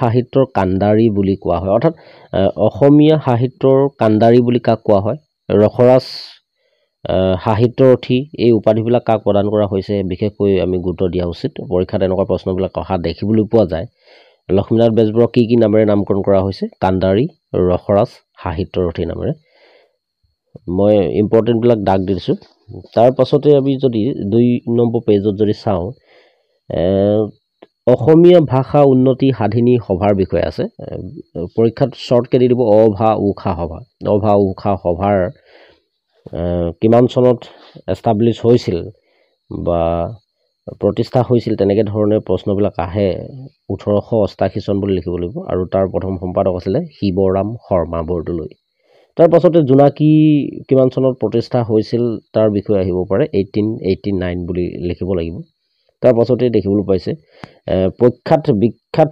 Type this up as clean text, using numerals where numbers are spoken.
সাহিত্যৰ কাণ্ডাৰী বুলি কোৱা হয়, অৰ্থাৎ অসমীয়া সাহিত্যৰ কাণ্ডাৰী বুলি কাক কোৱা হয়? ৰসৰাজ সাহিত্যৰথী এই উপাধিবিলাক কাক প্ৰদান কৰা হৈছে বিশেষকৈ আমি গুৰুত্ব দিয়া উচিত। পৰীক্ষাত এনেকুৱা প্ৰশ্নবিলাক অহা দেখিবলৈ পোৱা যায়। লক্ষ্মীনাথ বেজবৰুৱাক কি নামেৰে নামকৰণ কৰা হৈছে? কাণ্ডাৰী ৰসৰাজ সাহিত্যৰথী নামেৰে। মই ইম্পৰ্টেণ্টবিলাক দাগ দিছোঁ। তাৰ পাছতে আমি যদি 2 নম্বৰ পেজত যদি চাওঁ, অসমীয়া ভাষা উন্নতি সাধিনী সভাৰ বিষয়ে আছে। পৰীক্ষাত শ্বৰ্টকৈ দি দিব অভা উষা সভা। অভা উষা সভাৰ কিমান চনত এষ্টাব্লিছ হৈছিল বা প্ৰতিষ্ঠা হৈছিল, তেনেকৈ ধৰণে প্ৰশ্নবিলাক আহে। 1888 চন বুলি লিখিব লাগিব আৰু তাৰ প্ৰথম সম্পাদক আছিলে শিৱৰাম শৰ্মা বৰদলৈ। তাৰ পাছতে জোনাকী কিমান চনত প্ৰতিষ্ঠা হৈছিল তাৰ বিষয়ে আহিব পাৰে, 1889 বুলি লিখিব লাগিব। তাৰ পাছতে দেখিবলৈ পাইছে প্ৰখ্যাত বিখ্যাত